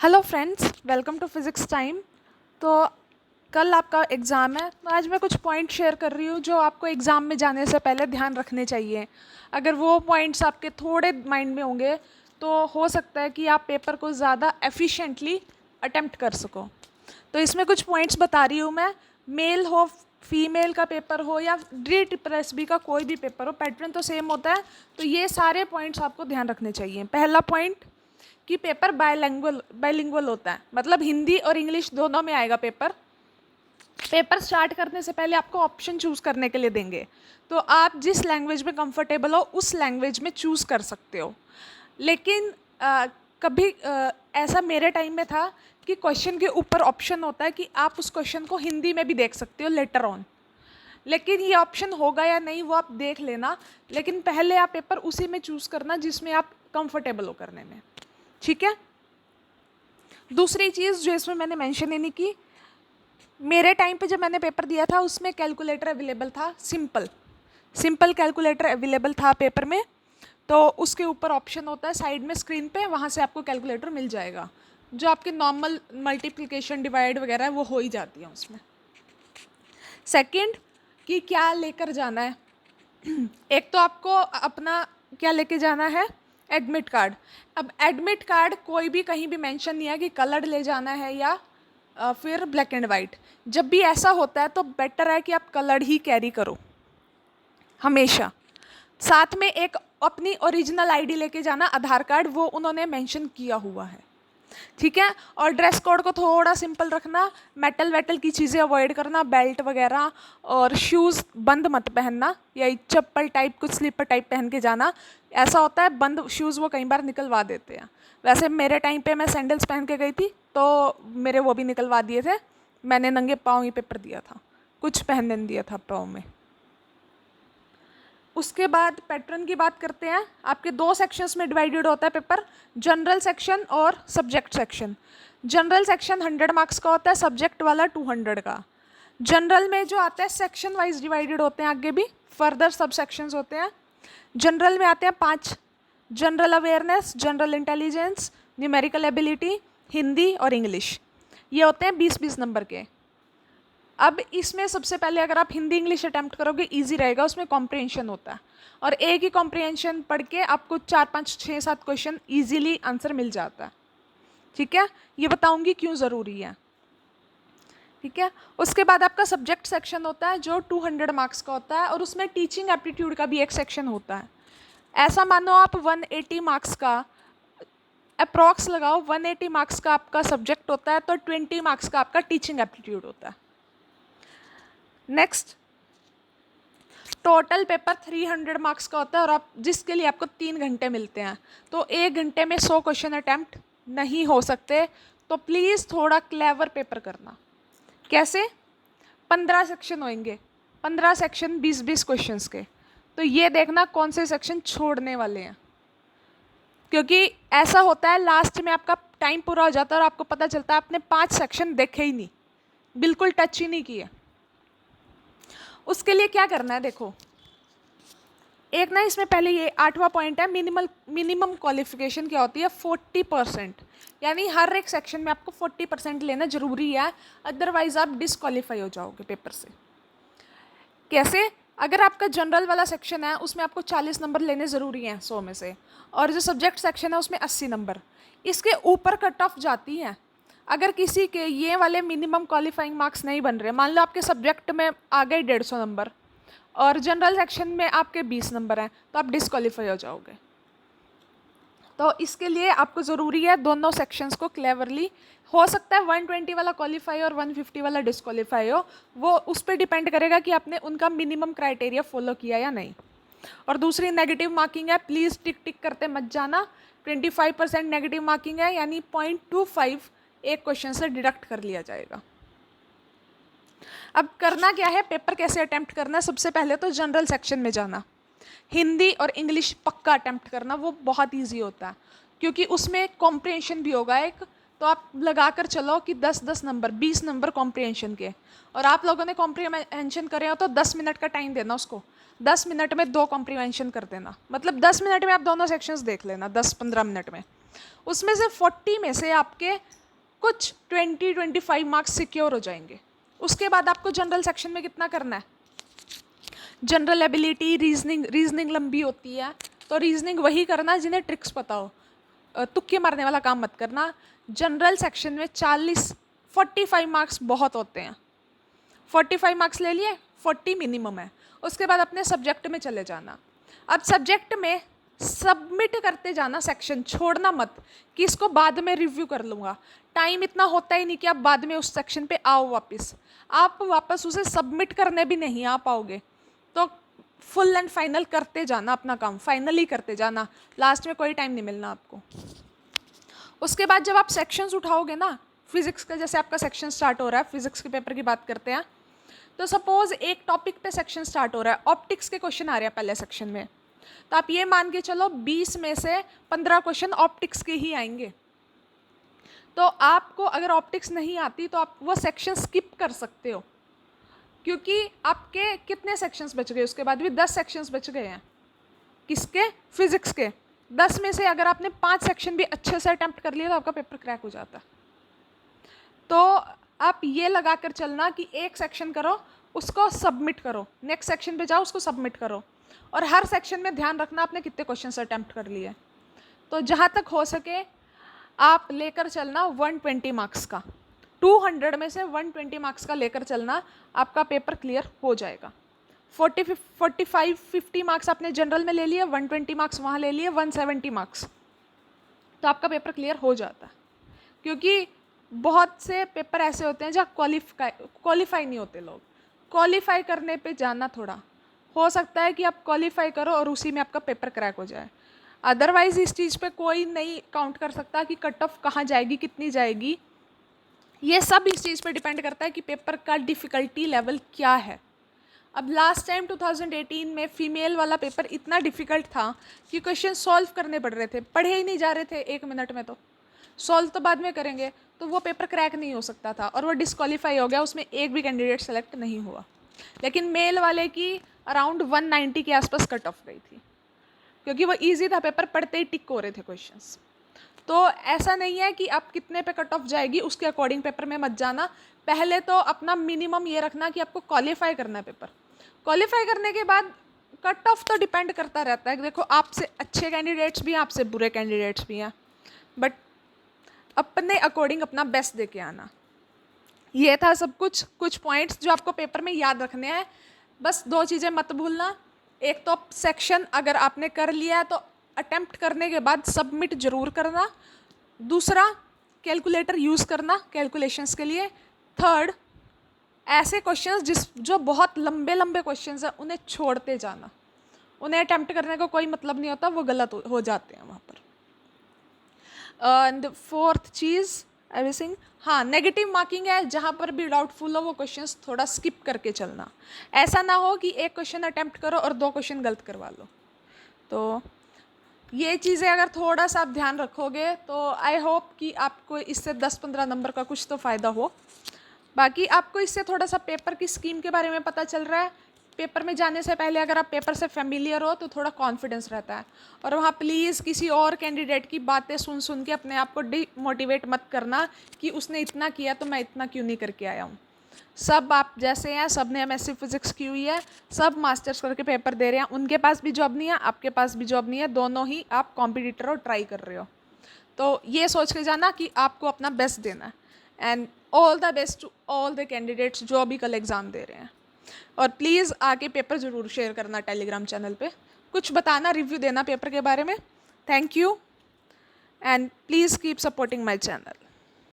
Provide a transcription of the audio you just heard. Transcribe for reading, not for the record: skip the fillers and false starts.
Hello friends, welcome to physics time. तो कल आपका एग्ज़ाम है, तो आज मैं कुछ पॉइंट शेयर कर रही हूँ जो आपको एग्ज़ाम में जाने से पहले ध्यान रखने चाहिए। अगर वो पॉइंट्स आपके थोड़े माइंड में होंगे तो हो सकता है कि आप पेपर को ज़्यादा एफिशिएंटली अटेम्प्ट कर सको। तो इसमें कुछ पॉइंट्स बता रही हूँ मैं। मेल हो, फीमेल का पेपर हो या DSSB का कोई भी पेपर हो, पैटर्न तो सेम होता है। तो ये सारे पॉइंट्स आपको ध्यान रखने चाहिए। पहला पॉइंट कि पेपर बायलिंगुअल होता है, मतलब हिंदी और इंग्लिश दोनों में आएगा पेपर। पेपर स्टार्ट करने से पहले आपको ऑप्शन चूज करने के लिए देंगे, तो आप जिस लैंग्वेज में कंफर्टेबल हो उस लैंग्वेज में चूज कर सकते हो। लेकिन कभी ऐसा मेरे टाइम में था कि क्वेश्चन के ऊपर ऑप्शन होता है कि आप उस क्वेश्चन को हिंदी में भी देख सकते हो लेटर ऑन। लेकिन ये ऑप्शन होगा या नहीं वो आप देख लेना, लेकिन पहले आप पेपर उसी में चूज करना जिसमें आप कंफर्टेबल हो करने में, ठीक है। दूसरी चीज़ जो इसमें मैंने मेंशन ही नहीं की, मेरे टाइम पे जब मैंने पेपर दिया था उसमें कैलकुलेटर अवेलेबल था, सिंपल कैलकुलेटर अवेलेबल था पेपर में। तो उसके ऊपर ऑप्शन होता है साइड में स्क्रीन पे, वहाँ से आपको कैलकुलेटर मिल जाएगा। जो आपके नॉर्मल मल्टीप्लिकेशन डिवाइड वगैरह है वो हो ही जाती है उसमें। सेकंड कि क्या लेकर जाना है। एक तो आपको अपना क्या लेके जाना है, एडमिट कार्ड। अब एडमिट कार्ड कोई भी कहीं भी मेंशन नहीं है कि कलर्ड ले जाना है या फिर ब्लैक एंड वाइट। जब भी ऐसा होता है तो बेटर है कि आप कलर्ड ही कैरी करो हमेशा। साथ में एक अपनी ओरिजिनल आईडी लेके जाना, आधार कार्ड, वो उन्होंने मेंशन किया हुआ है, ठीक है। और ड्रेस कोड को थोड़ा सिंपल रखना, मेटल वेटल की चीज़ें अवॉइड करना, बेल्ट वगैरह, और शूज़ बंद मत पहनना या चप्पल टाइप कुछ स्लीपर टाइप पहन के जाना। ऐसा होता है बंद शूज़ वो कई बार निकलवा देते हैं। वैसे मेरे टाइम पे मैं सैंडल्स पहन के गई थी तो मेरे वो भी निकलवा दिए थे। मैंने नंगे पाँव ही पेपर दिया था, कुछ पहनने नहीं दिया था पाँव में। उसके बाद पैटर्न की बात करते हैं। आपके दो सेक्शंस में डिवाइडेड होता है पेपर, जनरल सेक्शन और subject section. General section 100 marks का होता है, सब्जेक्ट वाला 200 का। जनरल में जो आता है सेक्शन वाइज डिवाइडेड होते हैं, आगे भी फर्दर सब सेक्शंस होते हैं। जनरल में आते हैं 5: general awareness, general intelligence, numerical ability, Hindi और इंग्लिश। ये होते हैं 20-20 नंबर के। अब इसमें सबसे पहले अगर आप हिंदी इंग्लिश अटैम्प्ट करोगे ईजी रहेगा, उसमें कॉम्प्रिहेंशन होता है और एक ही कॉम्प्रिहेंशन पढ़ के आपको 4-5-6-7 क्वेश्चन ईजीली आंसर मिल जाता है, ठीक है। ये बताऊंगी क्यों ज़रूरी है, ठीक है। उसके बाद आपका सब्जेक्ट सेक्शन होता है जो 200 मार्क्स का होता है और उसमें टीचिंग एप्टीट्यूड का भी एक सेक्शन होता है। ऐसा मानो आप 180 मार्क्स का अप्रॉक्स लगाओ, 180 मार्क्स का आपका सब्जेक्ट होता है तो 20 मार्क्स का आपका टीचिंग एप्टीट्यूड होता है। नेक्स्ट, टोटल पेपर 300 मार्क्स का होता है और आप जिसके लिए आपको 3 घंटे मिलते हैं, तो 1 घंटे में 100 क्वेश्चन अटैम्प्ट नहीं हो सकते। तो प्लीज़ थोड़ा क्लेवर पेपर करना। कैसे? 15 सेक्शन होंगे, 15 सेक्शन 20-20 क्वेश्चंस के। तो ये देखना कौन से सेक्शन छोड़ने वाले हैं, क्योंकि ऐसा होता है लास्ट में आपका टाइम पूरा हो जाता है और आपको पता चलता है आपने 5 सेक्शन देखे ही नहीं, बिल्कुल टच ही नहीं किए। उसके लिए क्या करना है, देखो एक ना, इसमें पहले ये 8वां पॉइंट है, मिनिमम क्वालिफिकेशन क्या होती है, 40%। यानी हर एक सेक्शन में आपको 40% लेना जरूरी है, अदरवाइज आप डिसक्वालीफाई हो जाओगे पेपर से। कैसे? अगर आपका जनरल वाला सेक्शन है उसमें आपको 40 नंबर लेने ज़रूरी हैं 100 में से, और जो सब्जेक्ट सेक्शन है उसमें 80 नंबर। इसके ऊपर कट ऑफ जाती है अगर किसी के ये वाले मिनिमम क्वालिफाइंग मार्क्स नहीं बन रहे। मान लो आपके सब्जेक्ट में आ गए 150 नंबर और जनरल सेक्शन में आपके 20 नंबर हैं, तो आप डिसक्वालीफाई हो जाओगे। तो इसके लिए आपको ज़रूरी है दोनों सेक्शंस को क्लेवरली, हो सकता है 120 वाला क्वालिफाई और 150 वाला डिसक्वालीफाई हो, वो उस पर डिपेंड करेगा कि आपने उनका मिनिमम क्राइटेरिया फॉलो किया या नहीं। और दूसरी नेगेटिव मार्किंग है, प्लीज़ टिक टिक करते मत जाना। 25% नेगेटिव मार्किंग है, यानी 0.25 एक क्वेश्चन से डिडक्ट कर लिया जाएगा। अब करना क्या है, पेपर कैसे अटेम्प्ट करना है। सबसे पहले तो जनरल सेक्शन में जाना, हिंदी और इंग्लिश पक्का अटेम्प्ट करना, वो बहुत इजी होता है क्योंकि उसमें कॉम्प्रिहेंशन भी होगा एक। तो आप लगा कर चलो कि 10-10 नंबर, 20 नंबर कॉम्प्रिहेंशन के, और आप लोगों ने कॉम्प्रिहेंशन करे हो तो 10 मिनट का टाइम देना उसको, 10 मिनट में 2 कॉम्प्रिहेंशन कर देना, मतलब 10 मिनट में आप दोनों सेक्शंस देख लेना, 10-15 मिनट में। उसमें से 40 में से आपके कुछ 20-25 मार्क्स सिक्योर हो जाएंगे। उसके बाद आपको जनरल सेक्शन में कितना करना है, जनरल एबिलिटी, रीजनिंग लंबी होती है, तो रीजनिंग वही करना जिन्हें ट्रिक्स पता हो, तुक्के मारने वाला काम मत करना। जनरल सेक्शन में 45 मार्क्स बहुत होते हैं, 45 मार्क्स ले लिए, 40 मिनिमम है। उसके बाद अपने सब्जेक्ट में चले जाना। अब सब्जेक्ट में सबमिट करते जाना सेक्शन, छोड़ना मत कि इसको बाद में रिव्यू कर लूँगा। टाइम इतना होता ही नहीं कि आप बाद में उस सेक्शन पे आओ वापस, आप वापस उसे सबमिट करने भी नहीं आ पाओगे। तो फुल एंड फाइनल करते जाना अपना काम, फाइनली करते जाना, लास्ट में कोई टाइम नहीं मिलना आपको। उसके बाद जब आप सेक्शंस उठाओगे ना, फिजिक्स का जैसे आपका सेक्शन स्टार्ट हो रहा है, फिजिक्स के पेपर की बात करते हैं, तो सपोज एक टॉपिक पे सेक्शन स्टार्ट हो रहा है, ऑप्टिक्स के क्वेश्चन आ रहे हैं पहले सेक्शन में, तो आप ये मान के चलो 20 में से 15 क्वेश्चन ऑप्टिक्स के ही आएंगे। तो आपको अगर ऑप्टिक्स नहीं आती तो आप वो सेक्शन स्किप कर सकते हो, क्योंकि आपके कितने सेक्शंस बच गए, उसके बाद भी 10 सेक्शंस बच गए हैं किसके, फिजिक्स के। 10 में से अगर आपने 5 सेक्शन भी अच्छे से अटेम्प्ट कर लिया तो आपका पेपर क्रैक हो जाता है। तो आप ये लगा कर चलना कि एक सेक्शन करो, उसको सबमिट करो, नेक्स्ट सेक्शन पे जाओ, उसको सबमिट करो, और हर सेक्शन में ध्यान रखना आपने कितने क्वेश्चन अटेम्प्ट कर लिए। तो जहाँ तक हो सके आप लेकर चलना 120 मार्क्स का, 200 में से 120 मार्क्स का लेकर चलना, आपका पेपर क्लियर हो जाएगा। 45-50 मार्क्स आपने जनरल में ले लिए, 120 मार्क्स वहाँ ले लिए, 170 मार्क्स, तो आपका पेपर क्लियर हो जाता है। क्योंकि बहुत से पेपर ऐसे होते हैं जहाँ क्वालिफाई नहीं होते लोग। क्वालिफाई करने पे जाना, थोड़ा हो सकता है कि आप क्वालिफाई करो और उसी में आपका पेपर क्रैक हो जाए। अदरवाइज इस चीज़ पे कोई नहीं काउंट कर सकता कि कट ऑफ कहाँ जाएगी, कितनी जाएगी। ये सब इस चीज़ पे डिपेंड करता है कि पेपर का डिफ़िकल्टी लेवल क्या है। अब लास्ट टाइम 2018 में फीमेल वाला पेपर इतना डिफ़िकल्ट था कि क्वेश्चन सॉल्व करने पड़ रहे थे, पढ़े ही नहीं जा रहे थे 1 मिनट में, तो सॉल्व तो बाद में करेंगे, तो वो पेपर क्रैक नहीं हो सकता था और वो डिस्क्वालीफाई हो गया, उसमें एक भी कैंडिडेट सेलेक्ट नहीं हुआ। लेकिन मेल वाले की अराउंड 190 के आसपास कट ऑफ गई थी, क्योंकि वो ईजी था पेपर, पढ़ते ही टिक हो रहे थे क्वेश्चंस। तो ऐसा नहीं है कि आप कितने पे कट ऑफ जाएगी उसके अकॉर्डिंग पेपर में मत जाना। पहले तो अपना मिनिमम ये रखना कि आपको क्वालिफाई करना है पेपर। क्वालिफाई करने के बाद कट ऑफ तो डिपेंड करता रहता है कि देखो आपसे अच्छे कैंडिडेट्स भी हैं, आपसे बुरे कैंडिडेट्स भी हैं, बट अपने अकॉर्डिंग अपना बेस्ट दे के आना। ये था सब कुछ पॉइंट्स जो आपको पेपर में याद रखने हैं। बस 2 चीज़ें मत भूलना, एक तो सेक्शन अगर आपने कर लिया है तो अटेम्प्ट करने के बाद सबमिट ज़रूर करना। दूसरा, कैलकुलेटर यूज़ करना कैलकुलेशंस के लिए। थर्ड, ऐसे क्वेश्चंस जो बहुत लंबे क्वेश्चंस हैं उन्हें छोड़ते जाना, उन्हें अटेम्प्ट करने का कोई मतलब नहीं होता, वो गलत हो जाते हैं वहाँ पर। एंड 4th चीज़ एवरीथिंग, हाँ, नेगेटिव मार्किंग है, जहाँ पर भी डाउटफुल हो वो क्वेश्चंस थोड़ा स्किप करके चलना। ऐसा ना हो कि एक क्वेश्चन अटेम्प्ट करो और 2 क्वेश्चन गलत करवा लो। तो ये चीज़ें अगर थोड़ा सा आप ध्यान रखोगे तो आई होप कि आपको इससे 10-15 नंबर का कुछ तो फ़ायदा हो। बाकी आपको इससे थोड़ा सा पेपर की स्कीम के बारे में पता चल रहा है। पेपर में जाने से पहले अगर आप पेपर से फेमिलियर हो तो थोड़ा कॉन्फिडेंस रहता है, और वहाँ प्लीज़ किसी और कैंडिडेट की बातें सुन के अपने आप को डिमोटिवेट मत करना कि उसने इतना किया तो मैं इतना क्यों नहीं करके आया हूँ। सब आप जैसे हैं, सब ने MSc फिज़िक्स की हुई है, सब मास्टर्स करके पेपर दे रहे हैं, उनके पास भी जॉब नहीं है, आपके पास भी जॉब नहीं है, दोनों ही आप कॉम्पिटिटर हो, ट्राई कर रहे हो। तो ये सोच के जाना कि आपको अपना बेस्ट देना है। And all the best to all the candidates जो अभी कल एग्ज़ाम दे रहे हैं। और प्लीज़ आके पेपर ज़रूर शेयर करना टेलीग्राम चैनल पे, कुछ बताना, रिव्यू देना पेपर के बारे में। Thank you and please keep supporting my channel.